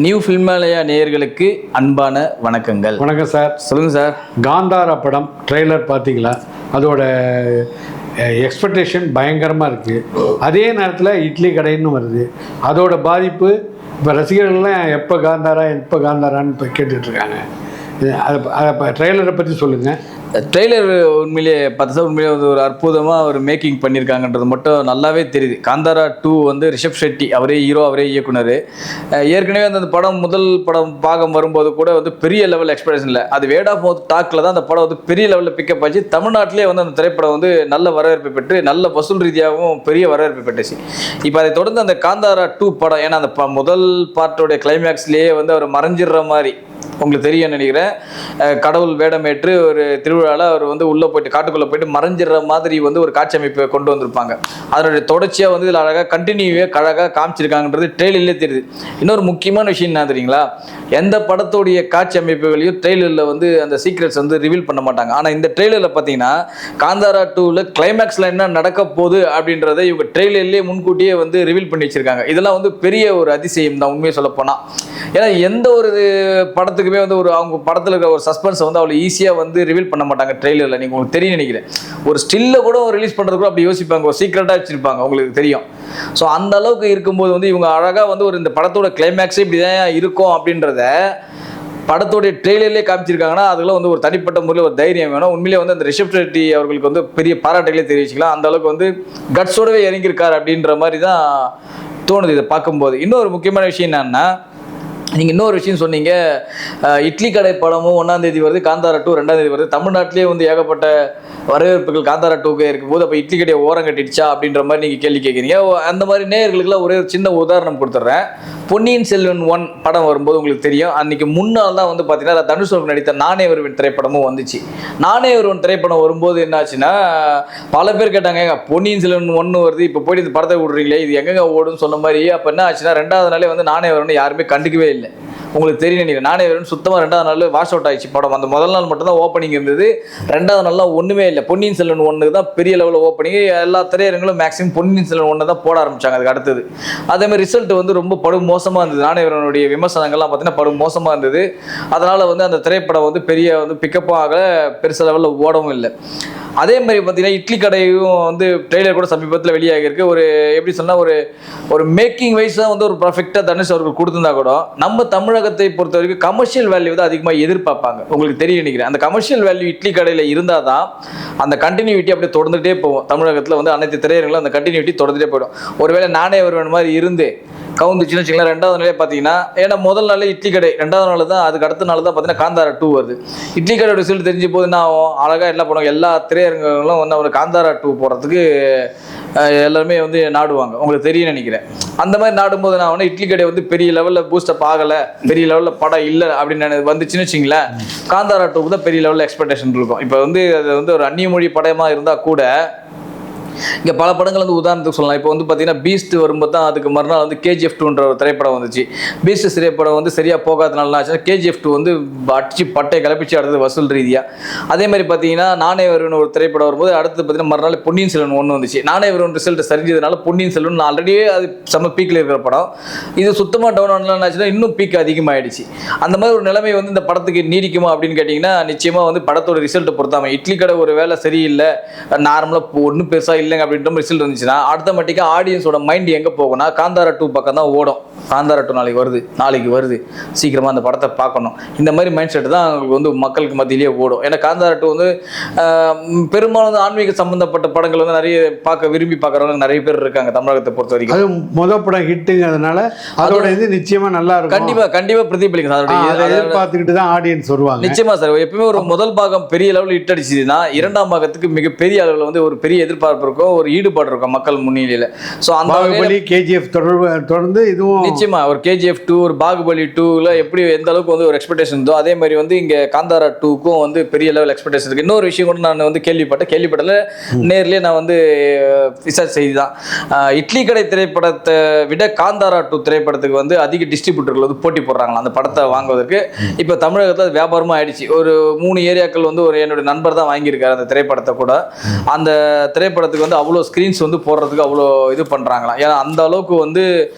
New ஃபில்மாலயா நேயர்களுக்கு அன்பான வணக்கங்கள். வணக்கம் சார். சொல்லுங்கள் சார். காந்தாரா படம் ட்ரெய்லர் பார்த்தீங்களா? அதோட எக்ஸ்பெக்டேஷன் பயங்கரமாக இருக்குது. அதே நேரத்தில் இட்லி கடைன்னு வருது. அதோட பாதிப்பு இப்போ ரசிகர்கள்லாம் எப்போ காந்தாரான்னு இப்போ கேட்டுட்ருக்காங்க. அதை ட்ரெய்லரை பற்றி சொல்லுங்கள். ட்ரெய்லர் உண்மையிலேயே உண்மையிலே வந்து ஒரு அற்புதமாக ஒரு மேக்கிங் பண்ணியிருக்காங்கன்றது மட்டும் நல்லாவே தெரியுது. காந்தாரா 2 வந்து ரிஷப் ஷெட்டி அவரே ஹீரோ, அவரே இயக்குனர். ஏற்கனவே அந்த படம் முதல் படம் பாகம் வரும்போது கூட வந்து பெரிய லெவல் எக்ஸ்பெக்டேஷன் இல்லை. அது வேர்ட் ஆஃப் மவுத் டாக்கில் தான் அந்த படம் வந்து பெரிய லெவலில் பிக்கப் ஆச்சு. தமிழ்நாட்டிலே வந்து அந்த திரைப்படம் வந்து நல்ல வரவேற்பை பெற்று நல்ல வசூல் ரீதியாகவும் பெரிய வரவேற்பை பெற்றுச்சு. இப்போ அதை தொடர்ந்து அந்த காந்தாரா 2 படம், ஏன்னா அந்த முதல் பார்ட்டோடைய கிளைமேக்ஸ்லேயே வந்து அவர் மறைஞ்சிடுற மாதிரி உங்களுக்கு தெரியும் நினைக்கிறேன். கடவுள் வேடமேற்று ஒரு திருவிழாவில் அவர் வந்து உள்ளே போயிட்டு காட்டுக்குள்ளே போயிட்டு மறைஞ்சிடுற மாதிரி வந்து ஒரு காட்சி அமைப்பை கொண்டு வந்திருப்பாங்க. அதனுடைய தொடர்ச்சியாக வந்து இதில் அழகாக அழகாக காமிச்சிருக்காங்கன்றது ட்ரெய்லர்லேயே தெரியுது. இன்னொரு முக்கியமான விஷயம் என்ன தெரியுங்களா? எந்த படத்துடைய காட்சி அமைப்புகளையும் ட்ரெய்லரில் வந்து அந்த சீக்ரெட்ஸ் வந்து ரிவீல் பண்ண மாட்டாங்க. ஆனால் இந்த ட்ரெய்லரில் பார்த்தீங்கன்னா காந்தாரா 2ல் கிளைமேக்ஸில் என்ன நடக்க போகுது அப்படின்றத இவங்க ட்ரெய்லர்லேயே முன்கூட்டியே வந்து ரிவீல் பண்ணி வச்சிருக்காங்க. இதெல்லாம் வந்து பெரிய ஒரு அதிசயம் தான் உண்மையை சொல்ல போனால். ஏன்னா எந்த ஒரு படத்துக்குமே வந்து ஒரு அவங்க படத்தில் இருக்கிற ஒரு சஸ்பென்ஸை வந்து அவ்வளோ ஈஸியாக வந்து ரிவீல் பண்ண மாட்டாங்க ட்ரெய்லரில். நீங்கள் உங்களுக்கு தெரியும் நினைக்கிறேன். ஒரு ஸ்டில்லை கூட ரிலீஸ் பண்ணுறது கூட அப்படி யோசிப்பாங்க, ஒரு சீக்ரெட்டாக வச்சுருப்பாங்க, உங்களுக்கு தெரியும். ஸோ அந்த அளவுக்கு இருக்கும்போது வந்து இவங்க அழகாக வந்து ஒரு இந்த படத்தோட கிளைமேக்ஸே இப்படி தான் இருக்கும் அப்படின்றத படத்தோடைய ட்ரெய்லர்லேயே காமிச்சிருக்காங்கன்னா அதுக்கெல்லாம் வந்து ஒரு தனிப்பட்ட முறையில் ஒரு தைரியம் வேணும். உண்மையிலே வந்து அந்த ரிஷப் ஷெட்டி அவர்களுக்கு வந்து பெரிய பாராட்டுகளே தெரிவிச்சுக்கலாம். அந்த அளவுக்கு வந்து கட்ஸோடவே இறங்கியிருக்காரு அப்படின்ற மாதிரி தான் தோணுது இதை பார்க்கும்போது. இன்னொரு முக்கியமான விஷயம் என்னன்னா, நீங்கள் இன்னொரு விஷயம் சொன்னீங்க, இட்லி கடை படமும் 1ஆம் தேதி வருது, காந்தாரா 2 2ஆம் தேதி வருது. தமிழ்நாட்டிலே வந்து ஏகப்பட்ட வரவேற்புகள் காந்தாரா 2க்கு இருக்கும்போது அப்போ இட்லி கடையை ஓரம் கட்டிடுச்சா அப்படின்ற மாதிரி நீங்கள் கேள்வி கேட்குறீங்க. அந்த மாதிரி நேயர்களுக்கெல்லாம் ஒரே ஒரு சின்ன உதாரணம் கொடுத்துட்றேன். பொன்னியின் செல்வன் 1 படம் வரும்போது உங்களுக்கு தெரியும், அன்றைக்கி முன்னால் தான் வந்து பார்த்தீங்கன்னா தனுஷ் நடித்த நானே வருவன் திரைப்படமும் வந்துச்சு. நானே வருவன் திரைப்படம் வரும்போது என்னாச்சுன்னா பல பேர் கேட்டாங்க, பொன்னியின் செல்வன் 1 வருது, இப்போ போயிட்டு இந்த படத்தை விடுறீங்களே, இது எங்கெங்க ஓடுன்னு சொன்ன மாதிரி. அப்போ என்ன ஆச்சுன்னா 2வது நாளே வந்து நானே வருவன் யாருமே கண்டுக்கவே இல்லை. உங்களுக்கு தெரியும் நினைக்கிறேன். நானே வருவன் சுத்தமாக 2வது நாள் வாஷ் அவுட் ஆயிடுச்சு படம். அந்த முதல் நாள் மட்டும் தான் ஓப்பனிங் இருந்தது, 2வது நாள்லாம் ஒன்றுமே இல்லை. பொன்னியின் செல்வன் 1 தான் பெரிய லெவலில் ஓப்பனிங். எல்லா திரையரங்களும் மேக்ஸிமம் பொன்னியின் செல்வன் 1 தான் போட ஆரம்பிச்சாங்க. அதுக்கு அடுத்தது அதேமாதிரி ரிசல்ட் வந்து ரொம்ப மோசமாக இருந்தது. நானே வருவனுடைய விமர்சனங்கள்லாம் பார்த்தீங்கன்னா மோசமாக இருந்தது. அதனால் வந்து அந்த திரைப்படம் வந்து பெரிய வந்து பிக்கப்பும் ஆகலை, பெருசு லெவலில் ஓடவும் இல்லை. அதே மாதிரி பார்த்தீங்கன்னா இட்லி கடையும் வந்து ட்ரெய்லர் கூட சமீபத்தில் வெளியாகிருக்கு. ஒரு எப்படி சொன்னால் ஒரு மேக்கிங் வைஸாக வந்து ஒரு பர்ஃபெக்டாக தனுஷ் அவர்கள் கொடுத்துருந்தா கூட நம்ம தமிழகத்தை பொறுத்த வரைக்கும் கமர்ஷியல் வேல்யூ தான் அதிகமாக எதிர்பார்ப்பாங்க. உங்களுக்கு தெரியும் நினைக்கிறேன். அந்த கமர்ஷியல் வேல்யூ இட்லி கடையில் இருந்தால் தான் அந்த கண்டினியூட்டி அப்படியே தொடர்ந்துகிட்டே போகும். தமிழகத்தில் வந்து அனைத்து திரையரங்களும் அந்த கண்டினியூட்டி தொடர்ந்துகிட்டே போயிடும். ஒருவேளை நானே வருவன் மாதிரி இருந்து கவுந்துச்சுன்னு வச்சுக்கலாம். 2வது நாளே பார்த்தீங்கன்னா, ஏன்னா முதல் நாள் இட்லி கடை, 2வது நாள் தான், அதுக்கு அடுத்த நாள் தான் பார்த்தீங்கன்னா காந்தாரா 2 வருது. இட்லி கடையோட ரிசல்ட் தெரிஞ்ச போது என்ன ஆகும், அழகாக என்ன பண்ணுவாங்க, எல்லா திரையரங்களும் வந்து அவர் காந்தாரா 2 போடுறதுக்கு எல்லாருமே வந்து நாடுவாங்க. உங்களுக்கு தெரியும் நினைக்கிறேன். அந்த மாதிரி நாடும்போது நான் வந்து இட்லி கடை வந்து பெரிய லெவலில் பூஸ்டப் ஆகலை, பெரிய லெவலில் படம் இல்லை அப்படின்னு வந்துச்சுன்னு வச்சிங்களேன், காந்தாரா 2க்கு தான் பெரிய லெவலில் எக்ஸ்பெக்டேஷன் இருக்கும். இப்போ வந்து அது வந்து ஒரு அந்நிய மொழி படமாக இருந்தால் கூட இங்கே பல படங்கள் வந்து உதாரணத்துக்கு சொல்லலாம். இப்போ வந்து பார்த்தீங்கன்னா பீஸ்ட் வரும்போது தான் அதுக்கு மறுநாள் வந்து KGF 2ன்ற ஒரு திரைப்படம் வந்துச்சு. பீஸ்ட் திரைப்படம் வந்து சரியாக போகாதனால ஆச்சுன்னா KGF 2 வந்து அடிச்சு பட்டை கிளப்பிச்சு அடுத்தது வசூல் ரீதியாக. அதே மாதிரி பார்த்தீங்கன்னா நானே வருவன் ஒரு திரைப்படம் வரும்போது அடுத்து பார்த்தீங்கன்னா மறுநாள் பொன்னியின் செல்வன் 1 வந்துச்சு. நானே வருவன் ரிசல்ட் சரிஞ்சதுனால பொன்னியின் செல்வன் ஆல்ரெடியே அது செம்ம பீக்கில் இருக்கிற படம், இது சுத்தமாக டவுன் ஆனதுனால ஆச்சுன்னா இன்னும் பீக் அதிகமாகிடுச்சு. அந்த மாதிரி ஒரு நிலைமை வந்து இந்த படத்துக்கு நீடிக்குமா அப்படின்னு கேட்டிங்கன்னா நிச்சயமாக வந்து படத்தோட ரிசல்ட்டை பொறுத்தாமல் இட்லி கடை ஒரு வேலை சரியில்லை, நார்மலாக ஒன்றும் பெருசாக இல்லைங்க அப்படின்ற ரிசல்ட் வந்துச்சுன்னா ஆட்டோமேட்டிக்காக ஆடியன்ஸோட மைண்ட் எங்கே போகும்னா காந்தாரா 2 பக்கம் தான் ஓடும். காந்தாரா 2 நாளைக்கு வருது சீக்கிரமாக அந்த படத்தை பார்க்கணும், இந்த மாதிரி மைண்ட் செட் தான் அவங்களுக்கு வந்து மக்களுக்கு மத்தியிலேயே ஓடும். ஏன்னா காந்தாரா 2 வந்து பெரும்பாலும் வந்து ஆன்மீக சம்பந்தப்பட்ட படங்கள் வந்து நிறைய விரும்பி பார்க்குறவங்க நிறைய பேர் இருக்காங்க தமிழகத்தை பொறுத்த வரைக்கும். அது முதல் படம் ஹிட்டுங்கிறதுனால அதோட இது நிச்சயமாக நல்லா இருக்கும். கண்டிப்பாக பிரதிபலிக்கும். எதிர்பார்த்துக்கிட்டு தான் ஆடியன்ஸ் வருவாங்க. நிச்சயமா சார். எப்பவுமே ஒரு முதல் பாகம் பெரிய லெவலில் ஹிட் அடிச்சதுன்னா 2ஆம் பாகத்துக்கு மிகப்பெரிய அளவில் வந்து ஒரு பெரிய எதிர்பார்ப்பு இருக்கும், ஒரு ஈடுபாடு இருக்கும் மக்கள் முன்னிலையில். ஸோ அந்த பாகுபலி KGF தொடர்ந்து இதுவும் நிச்சயமா ஒரு KGF 2 ஒரு பாகுபலி 2ல எப்படி எந்த அளவுக்கு வந்து ஒரு எக்ஸ்பெக்டேஷன் இருந்தோ அதே மாதிரி வந்து இங்கே காந்தாரா 2க்கும் வந்து பெரிய லெவல் எக்ஸ்பெக்டேஷன் இருக்குது. இன்னொரு விஷயம் கூட நான் வந்து கேள்விப்பட்டல நேர்லேயே நான் வந்து ரிசர்ச் செய்தி தான், இட்லி கடை திரைப்படத்தை விட காந்தாரா 2 திரைப்படத்துக்கு வந்து அதிக டிஸ்ட்ரிபியூட்டர்கள் வந்து போட்டி போடுறாங்களா அந்த படத்தை வாங்குவதற்கு. இப்போ தமிழகத்தில் வியாபாரமாக ஆயிடுச்சு. ஒரு 3 ஏரியாக்கள் வந்து ஒரு என்னுடைய நண்பர் தான் வாங்கியிருக்காரு அந்த திரைப்படத்தை கூட. அந்த திரைப்படத்துக்கு வந்து அவ்வளோ ஸ்க்ரீன்ஸ் வந்து போடுறதுக்கு அவ்வளோ இது பண்ணுறாங்களாம். ஏன்னா அந்த அளவுக்கு வந்து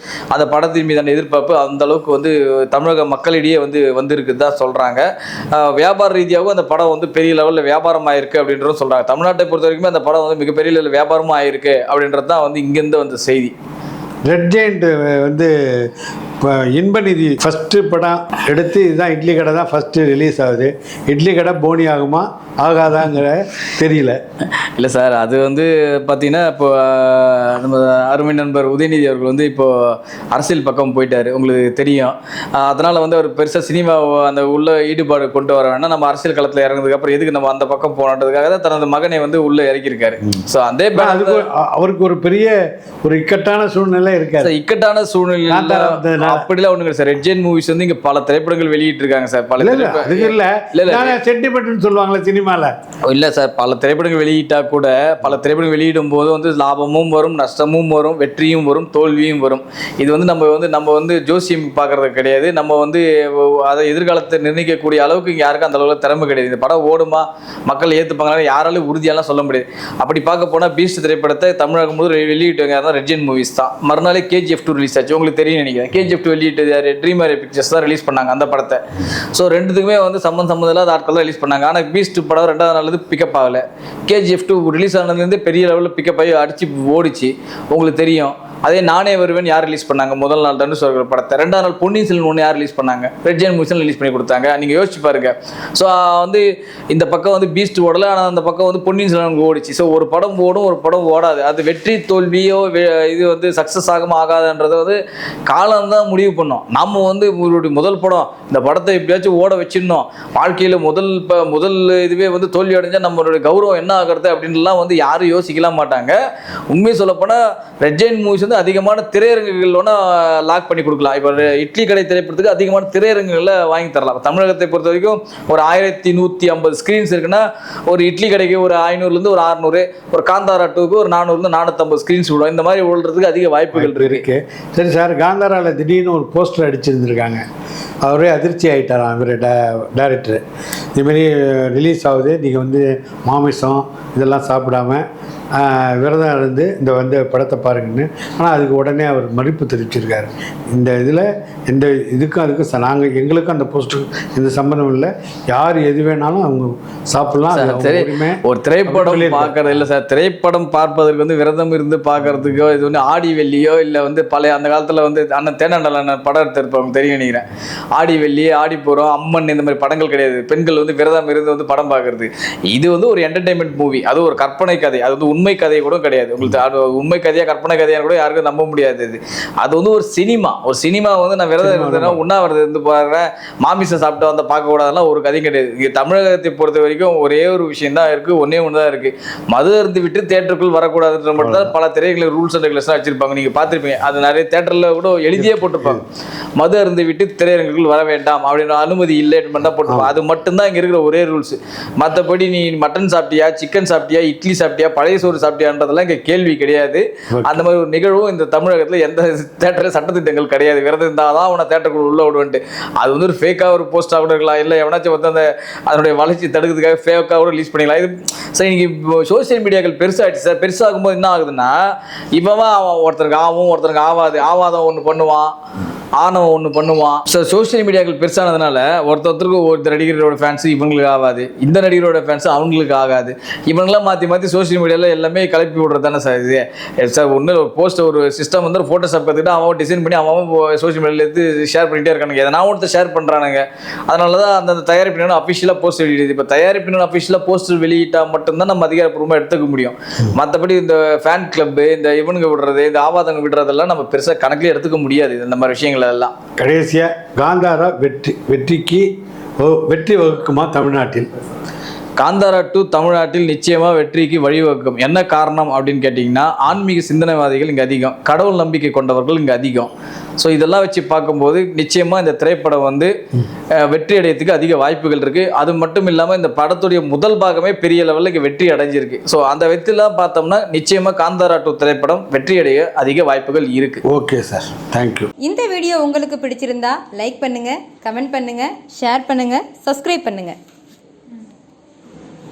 அந்த படத்தின் மீதான எதிர்பார்ப்பு அந்த அளவுக்கு வந்து தமிழக மக்களிடையே வந்திருக்குது தான் சொல்கிறாங்க. வியாபார ரீதியாகவும் அந்த படம் வந்து பெரிய லெவலில் வியாபாரம் ஆயிருக்கு அப்படின்றதும் சொல்கிறாங்க. தமிழ்நாட்டை பொறுத்த வரைக்குமே அந்த படம் வந்து மிகப்பெரிய லெவலில் வியாபாரமும் ஆயிருக்கு அப்படின்றது தான் வந்து இங்கேருந்து வந்த செய்தி. ரெட் ஜெயண்ட் வந்து இப்போ இன்பநிதி ஃபஸ்ட்டு படம் எடுத்து இதுதான் இட்லி கடை தான் ஃபஸ்ட்டு ரிலீஸ் ஆகுது. இட்லி கடை போனி ஆகுமா ஆகாதாங்கிற தெரியல. இல்லை சார், அது வந்து பார்த்தீங்கன்னா இப்போ நம்ம அருமை நண்பர் உதயநிதி அவர்கள் வந்து இப்போது அரசியல் பக்கம் போயிட்டார், உங்களுக்கு தெரியும். அதனால் வந்து அவர் பெருசாக சினிமா அந்த உள்ள ஈடுபாடு கொண்டு வர வேணால் நம்ம அரசியல் களத்தில் இறங்குறதுக்கப்புறம் எதுக்கு நம்ம அந்த பக்கம் போனதுக்காக தான் தனது மகனை வந்து உள்ளே இறக்கியிருக்காரு. ஸோ அதே அவருக்கு ஒரு பெரிய ஒரு இக்கட்டான சூழ்நிலை இருக்காது. இக்கட்டான சூழ்நிலை அப்படிலாம் ஒண்ணுங்க சார். ரெட் ஜெயண்ட் மூவிஸ் வந்து இங்க பல திரைப்படங்கள் வெளியிட்டு இருக்காங்க சார். பல சென்டிமெண்ட் சொல்லுவாங்களே சினிமால. இல்ல சார், பல திரைப்படங்கள் வெளியிட்டா கூட பல திரைப்படங்கள் வெளியிடும் போது வந்து லாபமும் வரும், நஷ்டமும் வரும், வெற்றியும் வரும், தோல்வியும் வரும். இது வந்து நம்ம வந்து ஜோசியம் பார்க்கறது கிடையாது. நம்ம வந்து அதை எதிர்காலத்தை நிர்ணயிக்கக்கூடிய அளவுக்கு இங்க யாருக்கும் அந்த அளவுக்கு திறமை கிடையாது. இந்த படம் ஓடுமா, மக்கள் ஏத்துப்பாங்களா, யாராலும் உறுதியெல்லாம் சொல்ல முடியாது. அப்படி பார்க்க போனா பீஸ்ட் திரைப்படத்தை தமிழகம் போது வெளியிட்டவங்க ரெட் ஜெயண்ட் மூவிஸ் தான். மறுநாளே KGF 2 ரிலீஸ் ஆச்சு, உங்களுக்கு தெரியும் நினைக்கிறேன். KGF 2 வெளியிட்டு யாரு, ட்ரீமர் பிக்சர்ஸ் தான் ரிலீஸ் பண்ணாங்க அந்த படத்தை. ஸோ ரெண்டுத்துக்குமே வந்து சம்மந்தம் இல்லாத ஆட்கள் தான் ரிலீஸ் பண்ணாங்க. ஆனால் பீஸ்ட் படம் 2வது நாள் பிக்கப் ஆகலை. KGF 2 ரிலீஸ் ஆனதுலேருந்து பெரிய லெவலில் பிக்கப் ஆகி அடிச்சு ஓடிச்சு, உங்களுக்கு தெரியும். அதே நானே வருவேன் யார் ரிலீஸ் பண்ணாங்க முதல் நாள் தனுஷ் அவர்கள் படத்தை. 2வது நாள் பொன்னியின் செல்வன் ஒன்று யார் ரிலீஸ் பண்ணாங்க, ரெட் ஜெயண்ட் மூவிஸ் ரிலீஸ் பண்ணி கொடுத்தாங்க. நீங்கள் யோசிச்சு பாருங்க. ஸோ வந்து இந்த பக்கம் வந்து பீஸ்ட் ஓடலை, ஆனால் அந்த பக்கம் வந்து பொன்னியின் செல்வன் ஓடிச்சு. ஸோ ஒரு படம் ஓடும், ஒரு படம் ஓடாது. அது வெற்றி தோல்வியோ இது வந்து சக்ஸஸ் ஆகாம ஆகாதுன்றதை வந்து காலம்தான் முடிவு பண்ணோம். நம்ம வந்து உங்களுடைய முதல் படம் இந்த படத்தை எப்படியாச்சும் ஓட வச்சிடணும், வாழ்க்கையில் முதல் இதுவே வந்து தோல்வி அடைஞ்சால் நம்மளுடைய கௌரவம் என்ன ஆகிறது அப்படின்லாம் வந்து யாரும் யோசிக்கலாம் மாட்டாங்க. உண்மையை சொல்லப்போனால் ரெட் ஜெயண்ட் மூவிஸ் வந்து அதிகமான திரையரங்குகள் லாக் பண்ணி கொடுக்கலாம். இப்போ இட்லி கடை திரைப்படத்துக்கு அதிகமான திரையரங்குகளில் வாங்கி தரலாம். தமிழகத்தை பொறுத்த வரைக்கும் ஒரு 1150 ஸ்க்ரீன்ஸ் இருக்குன்னா ஒரு இட்லி கடைக்கு ஒரு 500லேருந்து ஒரு 600, ஒரு காந்தாரா 2க்கு ஒரு 400லேருந்து 450 ஸ்க்ரீன்ஸ் விடும். இந்த மாதிரி ஓடுறதுக்கு அதிக வாய்ப்புகள் இருக்கு. சரி சார், காந்தாராவில் திடீர்னு ஒரு போஸ்டர் அடிச்சிருந்துருக்காங்க. அவரே அதிர்ச்சி ஆகிட்டாராம் இவர் டைரக்டர். இதுமாரி ரிலீஸ் ஆகுது, நீங்கள் வந்து மாமிசம் இதெல்லாம் சாப்பிடாம விரதம் இருந்து இந்த படத்தை பாருங்கன்னு. ஆனால் அதுக்கு உடனே அவர் மறுப்பு தெரிவிச்சிருக்காரு. இந்த இதில் எந்த இதுக்கும் நாங்கள் எங்களுக்கும் அந்த போஸ்டருக்கு எந்த சம்பந்தம் இல்லை, யார் எது வேணாலும் அவங்க சாப்பிடலாம். ஒரு திரைப்படம் பார்க்கறது இல்லை சார், திரைப்படம் பார்ப்பதற்கு வந்து விரதம் இருந்து பார்க்கறதுக்கோ இது வந்து ஆடி வெள்ளியோ இல்லை வந்து பழைய அந்த காலத்தில் வந்து அண்ணன் தேனாண்டல் அண்ணன் படம் எடுத்திருப்பாங்க தெரியும் நினைக்கிறேன். ஆடி வெள்ளி, ஆடி போகிறோம், அம்மன் இந்த மாதிரி படங்கள் கிடையாது. பெண்கள் வந்து விரதம் இருந்து வந்து படம் பார்க்கறது. இது வந்து ஒரு என்டர்டைன்மெண்ட் மூவி, அது ஒரு கற்பனை கதை, அது வந்து உண்மை கதை கூட கிடையாது. உங்களுக்கு உண்மை கதையா கற்பனை கதையா கூட யாருக்கும் நம்ப முடியாது. அது வந்து ஒரு சினிமா வந்து நான் விரதம் இருந்தேன்னா உண்ணாவிரதம் இருந்து பாருறேன், மாமிசம் சாப்பிட்டு வந்து பார்க்க கூடாதெல்லாம் ஒரு கதையும் கிடையாது. இங்கே தமிழகத்தை பொறுத்த வரைக்கும் ஒரே ஒரு விஷயம் தான் இருக்கு, ஒன்னே ஒன்று தான் இருக்கு. மது அருந்து விட்டு தேட்டருக்குள் வரக்கூடாதுன்ற மட்டும் தான் பல திரைகளில் ரூல்ஸ் அண்ட் ரெகுலேஷன் வச்சிருப்பாங்க. நீங்க பார்த்துருப்பீங்க, அது நிறைய தேட்டரில் கூட எழுதியே போட்டிருப்பாங்க, மது அருந்து விட்டு திரையரங்குகள் வர வேண்டாம் அப்படின்ற அனுமதி இல்லை தான் போட்டிருப்பாங்க. அது மட்டும்தான் இங்கே இருக்கிற ஒரே ரூல்ஸ். மற்றபடி நீ மட்டன் சாப்பிட்டியா, சிக்கன் சாப்பிட்டியா, இட்லி சாப்பிட்டியா, பழைய சோறு சாப்பிட்டியான்றதெல்லாம் இங்கே கேள்வி கிடையாது. அந்த மாதிரி ஒரு நிகழ்வும் இந்த தமிழகத்தில் எந்த தேட்டரில் சட்டத்திட்டங்கள் கிடையாது. விரதம் இருந்தால் தான் அவனை தேட்டருக்குள்ள உள்ள விடுவேன்ட்டு. அது வந்து ஒரு ஃபேக்காக ஒரு போஸ்டாக கூட இருக்கலாம், இல்லை எவனாச்சும் வந்து அந்த அதனுடைய வளர்ச்சி தடுக்கிறதுக்காக ஃபேக்காக கூட ரிலீஸ் பண்ணிக்கலாம். இது சார் இன்னைக்கு சோசியல் மீடியாக்கள் பெருசாகிடுச்சு சார். பெருசாகும்போது என்ன ஆகுதுன்னா, இப்போவா ஒருத்தருக்கு ஆகும், ஒருத்தருக்கு ஆவாதம் ஒன்று பண்ணுவான், ஆணவம் ஒன்று பண்ணுவான். ஸோ சோஷியல் மீடியாக்கள் பெருசானதுனால ஒருத்தருக்கு ஒரு நடிகரோட ஃபேன்ஸு இவங்களுக்கு ஆகாது, இந்த நடிகரோட ஃபேன்ஸு அவங்களுக்கு ஆகாது. இவங்களாம் மாற்றி சோஷியல் மீடியாவில் எல்லாமே கிளப்பி விடுறது தானே சார் இது. சார் ஒன்று ஒரு போஸ்ட் ஒரு சிஸ்டம் வந்து ஒரு ஃபோட்டோஷாப் கற்றுக்கிட்டு அவன் டிசைன் பண்ணி அவன் சோஷியல் மீடியாவில் எடுத்து ஷேர் பண்ணிகிட்டே இருக்கானுங்க. எதனா ஒருத்தர் ஷேர் பண்ணுறானுங்க. அதனால தான் அந்த தயாரிப்பினர் அஃபிஷியலாக போஸ்ட் வெளியிடுது. இப்போ தயாரிப்பினர் அஃபிஷியலாக போஸ்ட் வெளியிட்டால் மட்டும்தான் நம்ம அதிகாரப்பூர்வமாக எடுத்துக்க முடியும். மற்றபடி இந்த ஃபேன் கிளப்பு, இந்த இவனுங்க விடுறது, இந்த ஆபாதங்க விடுறதெல்லாம் நம்ம பெருசாக கணக்கிலே எடுத்துக்க முடியாது. இந்த மாதிரி விஷயங்கள் எல்லாம் கடைசியாக காந்தாரா வெற்றி வகுக்குமா தமிழ்நாட்டில்? காந்தாரா 2 தமிழ்நாட்டில் நிச்சயமாக வெற்றிக்கு வழிவகுக்கும். என்ன காரணம் அப்படின்னு கேட்டிங்கன்னா, ஆன்மீக சிந்தனைவாதிகள் இங்கே அதிகம், கடவுள் நம்பிக்கை கொண்டவர்கள் இங்கே அதிகம். ஸோ இதெல்லாம் வச்சு பார்க்கும்போது நிச்சயமாக இந்த திரைப்படம் வந்து வெற்றி அடையத்துக்கு அதிக வாய்ப்புகள் இருக்குது. அது மட்டும் இல்லாமல் இந்த படத்துடைய முதல் பாகமே பெரிய லெவலில் இங்கே வெற்றி அடைஞ்சிருக்கு. ஸோ அந்த வெற்றிலாம் பார்த்தோம்னா நிச்சயமாக காந்தாரா 2 திரைப்படம் வெற்றி அடைய அதிக வாய்ப்புகள் இருக்குது. Okay sir, thank you. இந்த வீடியோ உங்களுக்கு பிடிச்சிருந்தா லைக் பண்ணுங்கள், கமெண்ட் பண்ணுங்கள், ஷேர் பண்ணுங்கள், சப்ஸ்கிரைப் பண்ணுங்கள்.